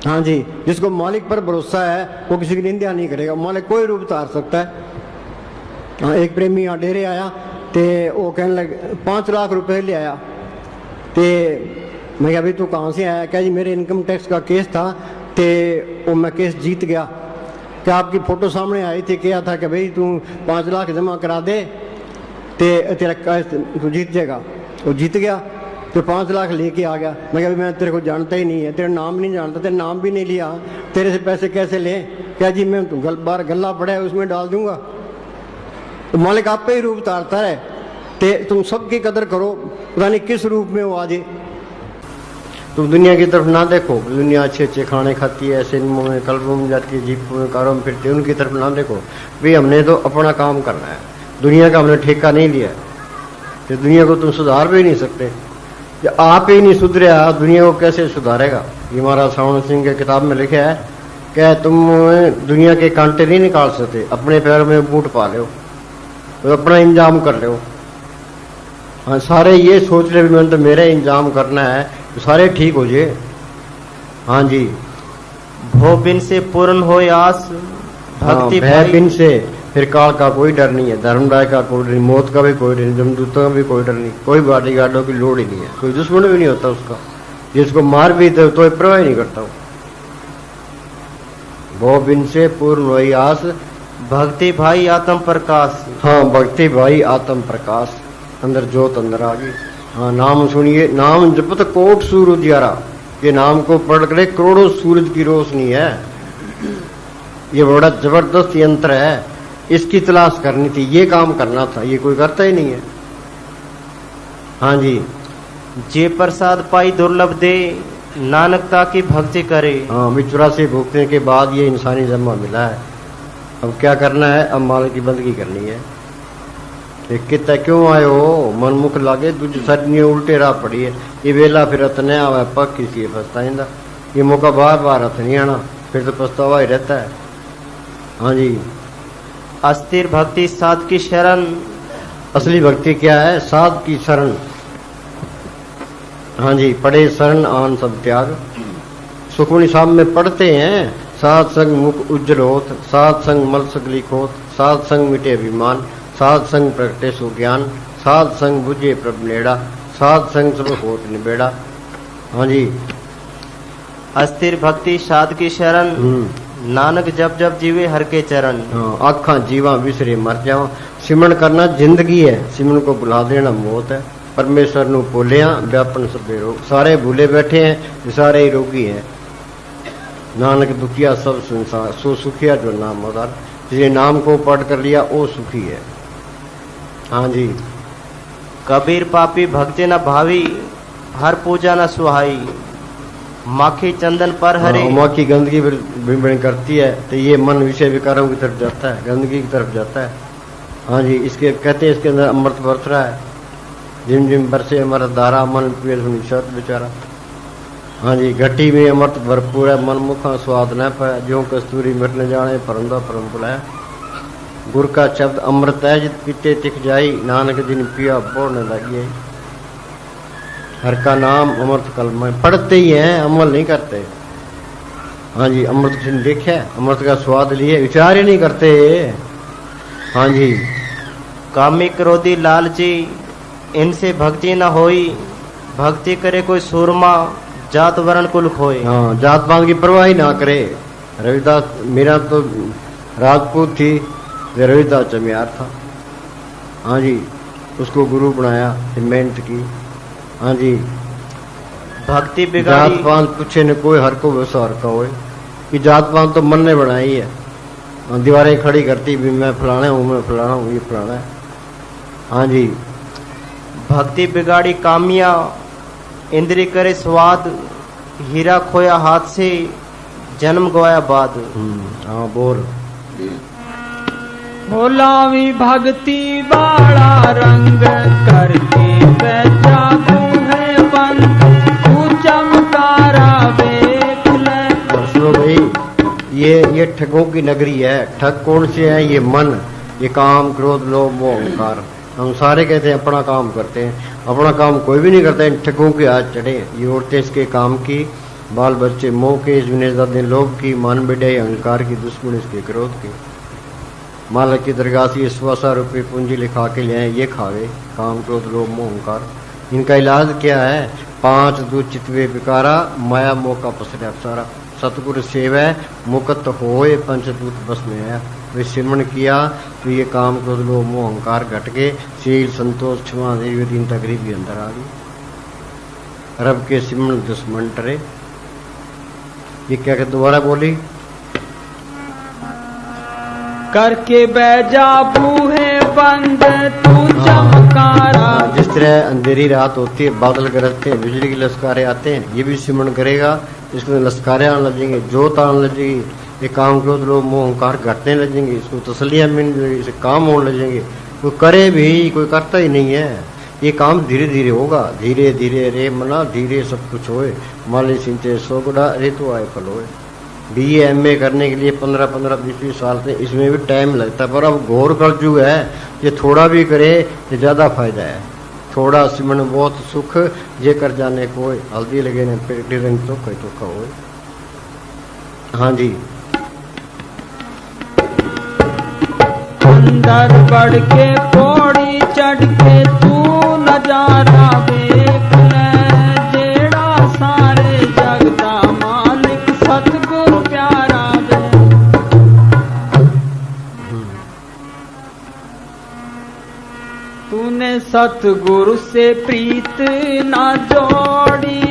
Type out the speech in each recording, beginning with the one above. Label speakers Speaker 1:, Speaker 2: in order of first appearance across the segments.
Speaker 1: हाँ जी, जिसको मालिक पर भरोसा है वो किसी की निंदा नहीं करेगा। मालिक कोई रूप धार सकता है। हाँ, एक प्रेमी यहाँ डेरे आया तो वो कहने लगे 5 लाख रुपए ले आया। तो मैं कहा भाई तू कहाँ से आया? क्या जी मेरे इनकम टैक्स का केस था तो वो मैं केस जीत गया। क्या आपकी फ़ोटो सामने आई थी, क्या था कि भाई तू 5 लाख जमा करा दे तो तेरा केस तू जीत जाएगा। वो जीत गया तो 5 लाख लेके आ गया। मैं कहा मैं तेरे को जानता ही नहीं है, तेरा नाम नहीं जानता, तेरा नाम भी नहीं लिया, तेरे से पैसे कैसे ले? क्या जी मैं तू बार गल्ला पड़ा है उसमें डाल दूंगा। तो मालिक आप पे ही रूप तारता है। तो तुम सबकी कदर करो, पता नहीं किस रूप में वो आ जाए। तुम दुनिया की तरफ ना देखो, दुनिया अच्छे अच्छे खाने खाती है, सिनेमा में क्लबों में जाती है, जीपों में कारों में फिरती है, उनकी तरफ ना देखो। भाई हमने तो अपना काम करना है, दुनिया का हमने ठेका नहीं लिया। तो दुनिया को तुम सुधार भी नहीं सकते। जब आप ही नहीं सुधरा दुनिया को कैसे सुधारेगा? ये महाराज सावण सिंह के किताब में लिखा है कि तुम दुनिया के कांटे नहीं निकाल सकते, अपने पैर में बूट पा लो तो अपना इंतजाम कर लो। हाँ, सारे ये सोच ले भी मैंने तो मेरा इंतजाम करना है तो सारे ठीक हो जाए। हाँ जी,
Speaker 2: भो बिन से पूर्ण हो आस, भक्ति
Speaker 1: भय बिन से फिर काल का कोई डर नहीं है, धर्मराय का कोई डर नहीं, मौत का भी कोई डर नहीं, जमदूतों का भी कोई डर नहीं, कोई बॉडी गार्डों की लोड़ ही नहीं है, कोई दुश्मन भी नहीं होता उसका, जिसको मार भी दे तो परवाह नहीं करता। भो बिन से पूर्ण हो आस,
Speaker 2: भक्ति भाई आत्म प्रकाश।
Speaker 1: हाँ, भक्ति भाई आत्म प्रकाश, अंदर जोत अंदर आ गई। हाँ, नाम सुनिए, नाम जपत कोट सूरज उजियारा। ये नाम को पढ़ कर करोड़ों सूरज की रोशनी है। ये बड़ा जबरदस्त यंत्र है, इसकी तलाश करनी थी, ये काम करना था, ये कोई करता ही नहीं है। हाँ जी,
Speaker 2: जे प्रसाद पाई दुर्लभ दे, नानकता की भक्ति करे।
Speaker 1: हाँ, 84 भुगतने के बाद ये इंसानी जन्म मिला है। अब क्या करना है? अब माल की बंदगी करनी है। कितना क्यों आए हो? मन मुख लागे तुझ सजनी उल्टे राह पड़ी है। ये वेला फिर अतने आवा पक किसी फंसता, ये मौका बार बार हथ नहीं आना, फिर तो पछतावा ही रहता है। हाँ जी,
Speaker 2: अस्थिर भक्ति साध की शरण।
Speaker 1: असली भक्ति क्या है? साध की शरण। हाँ जी, पढ़े शरण आन सब त्याग। सुखमणि साहब में पढ़ते हैं, साध संग मुख उज्जवल होत, साध संग मल सकली खोत, साध संग मिटे अभिमान, साध संग प्रगटे सुज्ञान, साध संग बुझे प्रभ नेड़ा, साध संग सब होत निबेड़ा। हाँ जी,
Speaker 2: अस्थिर भक्ति साध की शरण, नानक जब जब जीवे हर के चरण।
Speaker 1: हाँ, आखा जीवा विसरे मर जाओ। सिमरन करना जिंदगी है, सिमरन को भुला देना मौत है। परमेश्वर नु भूलिया व्यापन सबे रोग। सारे भूले बैठे हैं, ये सारे ही रोगी हैं। नानक दुखिया सब संसार, सो सुखिया जो नाम मदार। जिसने नाम को पढ़ कर लिया वो सुखी है। हाँ जी,
Speaker 2: कबीर पापी भक्ति न भावी, हर पूजा न सुहाई। माखी चंदन पर हरे।
Speaker 1: माँ की गंदगी बिन करती है तो ये मन विषय विकारों की तरफ जाता है, गंदगी की तरफ जाता है। हाँ जी, इसके कहते हैं इसके अंदर अमृत बरस रहा है। जिम जिम बरसे अमृत धारा, मन पिए शत बेचारा। हाँ जी, घटी में अमृत भरपूर है, मन मुखा स्वाद न पाए। जो कस्तूरी मिट न जाने, परमदा परम बुलाया। गुर का शब्द अमृत है, जित पीते तिख जाई, नानक दिन पिया बोलने लगी। हर का नाम अमृत कलम है। पढ़ते ही हैं, अमल नहीं करते। हाँ जी, अमृत किसी ने देखा है? अमृत का स्वाद लिए विचार ही नहीं करते। हाँ जी,
Speaker 2: कामी क्रोधी लालची, इनसे भक्ति न होई। भक्ति करे कोई सूरमा, जात वर्ण कुल खोए।
Speaker 1: हाँ, जात पात की परवाह ही ना करे। रविदास मेरा तो राजपूत थी, रविदास चमियार था। हाँ जी, उसको गुरु बनाया, मेहनत की। हाँ जी,
Speaker 2: भक्ति बिगाड़ी।
Speaker 1: जात पात पूछे न कोई, हर को वैसा हर का होए। कि जात पात तो मन ने बनाई है। दीवारें खड़ी करती भी मैं फलाना हूँ, मैं फलाना हूँ, ये फलाना है। हाँ जी,
Speaker 2: भक्ति बिगाड़ी कामिया, इंद्री करे स्वाद। हीरा खोया हाथ से, जन्म गवाया बाद।
Speaker 1: हाँ बोल।
Speaker 3: भोलावी भक्ति बाड़ा रंग करके बैठा है बंद, तू चमकारा देख ले।
Speaker 1: सुनो भाई, ये ठगों की नगरी है। ठग कौन से है? ये मन, ये काम क्रोध लोभ मोह अहंकार। हम सारे कहते हैं अपना काम करते हैं, अपना काम कोई भी नहीं करता है। ठगों के हाथ चढ़े। ये औरतें इसके काम की बाल बच्चे मोह के जुनेजादे लोभ की, मान बढ़ाई अहंकार की, दुश्मन इसके क्रोध की। मालिक की दरगाह से 100 रुपये पूंजी लिखा के ले आए, ये खावे काम क्रोध लोभ मोह अहंकार। इनका इलाज क्या है? 5 दूध चितवे बिकारा, माया मोह का पसरे अफसारा। सतगुरु सेवा मुक्त होए, पंचदूत बस में आया। वे सिमरण किया तो ये काम क्रोध लोभ मोह अहंकार घट के शील संतोष क्षमा दीनता गरीबी अंदर आ गई। रब के सिमरण दुश्मन टरे। ये क्या कहते, दोबारा बोली।
Speaker 3: करके बैजा बूहे बंद तू चमकारा।
Speaker 1: जिस तरह अंधेरी रात होती है, बादल गरजते हैं, बिजली के लश्कारे आते हैं, ये भी सिमरण करेगा, इसमें लश्कारे आने लगेंगे, जोत आने लगेगी, ये काम क्रोध लोभ मोह अहंकार घटने लगेंगे, इसको तसलियां मिल जाएगी, इसे काम होने लगेंगे। कोई करे भी, कोई करता ही नहीं है। ये काम धीरे धीरे होगा, धीरे धीरे रे मना धीरे सब कुछ होए। माली सिंचे सोगड़ा रे तो आए फल होए। BA MA करने के लिए 15-15 20 साल से, इसमें भी टाइम लगता है। पर अब घोर कलयुग है, ये थोड़ा भी करे तो ज़्यादा फायदा है। थोड़ा सिमरण बहुत सुख, ये कर जाने को हल्दी लगे ने पेटी रंग तो कोई तो हो। हाँ जी।
Speaker 3: अंदर बढ़ के पौड़ी चढ़ के तू नजारा देख ले, जेड़ा सारे जग दा मालिक सतगुरु प्यारा वे। तूने सतगुरु से प्रीत ना जोड़ी,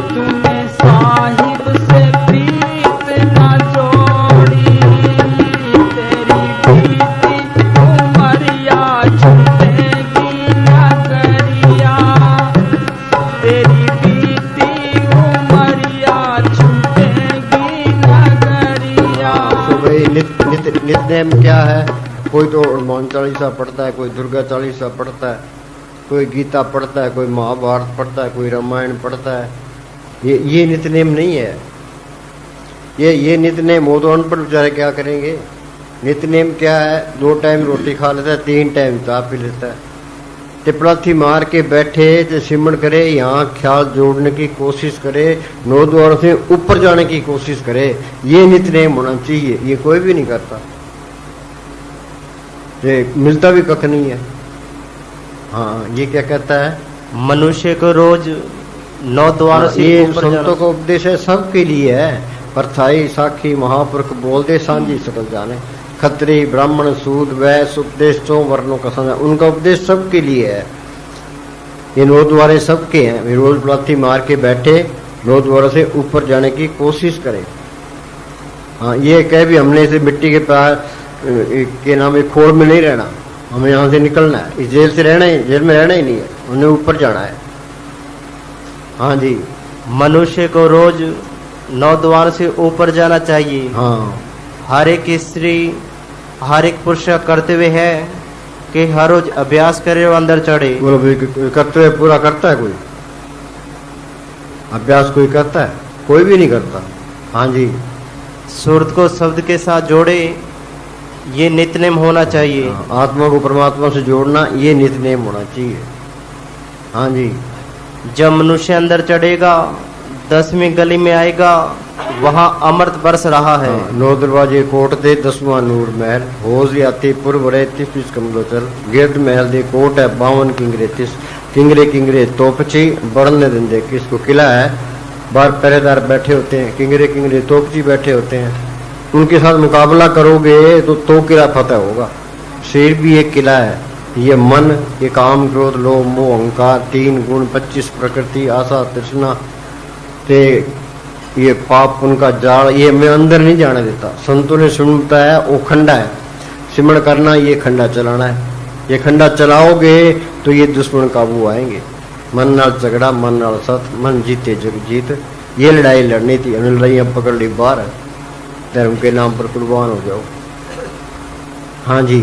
Speaker 3: तूने साहिब से प्रीत ना जोड़ी। तेरी बीती उमरिया छूटेगी नगरिया, तेरी बीती उमरिया छूटेगी नगरिया।
Speaker 1: तो भाई नित्य क्या है? कोई तो हनुमान चालीसा पढ़ता है, कोई दुर्गा चालीसा पढ़ता है, कोई गीता पढ़ता है, कोई महाभारत पढ़ता है, कोई रामायण पढ़ता है। ये नित्यनेम नहीं है। ये नित्यनेम हो तो अनपढ़ बेचारे क्या करेंगे? नित्यनेम क्या है? 2 टाइम रोटी खा लेता है, 3 टाइम चाय पी लेता है, टिपलाथी मार के बैठे तो सिमरण करे, यहाँ ख्याल जोड़ने की कोशिश करे, 9 द्वारों से ऊपर जाने की कोशिश करे। ये नित्यनेम होना चाहिए। ये कोई भी नहीं करता, ये मिलता भी कख नहीं है। हाँ, ये क्या कहता है?
Speaker 2: मनुष्य को रोज 9 द्वारों से
Speaker 1: ये
Speaker 2: ऊपर
Speaker 1: संतों
Speaker 2: जाना।
Speaker 1: का उपदेश है, सबके लिए है। परछाई साखी महापुरुष बोल दे सांझी सकल जाने। खत्री ब्राह्मण सूद वैश्य उपदेश 4 वर्णों का समझ, उनका उपदेश सबके लिए है। ये 9 द्वारे सबके हैं। वे रोज लाठी मार के बैठे, 9 द्वारों से ऊपर जाने की कोशिश करें। हाँ, ये कह भी हमने इसे मिट्टी के पैर के नाम एक खोड़ में नहीं रहना, हमें यहाँ से निकलना है, इस जेल से रहना ही, जेल में रहना ही नहीं है, उन्हें ऊपर जाना है। हाँ जी।
Speaker 2: मनुष्य को रोज 9 द्वार से ऊपर जाना चाहिए।
Speaker 1: हाँ,
Speaker 2: हर एक स्त्री हर एक पुरुष का कर्तव्य है कि हर रोज अभ्यास करे और अंदर चढ़े।
Speaker 1: बोलो भाई, कर्तव्य पूरा करता है कोई? अभ्यास कोई करता है? कोई भी नहीं करता। हाँ जी।
Speaker 2: सूरत को शब्द के साथ जोड़े, ये नित्यनेम होना चाहिए।
Speaker 1: आत्मा को परमात्मा से जोड़ना, ये नित्यनेम होना चाहिए। हाँ जी।
Speaker 2: जब मनुष्य अंदर चढ़ेगा, 10वीं गली में आएगा, वहाँ अमृत बरस रहा है।
Speaker 1: 9 दरवाजे कोट दे 10वां नूर महल, होज याती पूर्व रे 33 कमलोचर। गिरद महल दे कोट है 52 किंगरे 30, किंगरे तोपची बढ़ने देंदे। किसको? किला है, बाहर पहरेदार बैठे होते हैं, किंगरे तोपची बैठे होते हैं। उनके साथ मुकाबला करोगे तो किला फतेह होगा। शेर भी एक किला है। ये मन, ये काम क्रोध लोभ मोह अहंकार, 3 गुण, 25 प्रकृति, आशा तृष्णा, ते ये पाप उनका जाल, ये मैं अंदर नहीं जाने देता। संतों ने सुनता है वो खंडा है, सिमरण करना ये खंडा चलाना है। ये खंडा चलाओगे तो ये दुश्मन काबू आएंगे। मन नाल झगड़ा, मन नाल सत, मन जीते जग जीत। ये लड़ाई लड़नी थी, हमने लड़ाइयाँ पकड़ ली बाहर। धर्म के नाम पर कुर्बान हो जाओ। हाँ जी।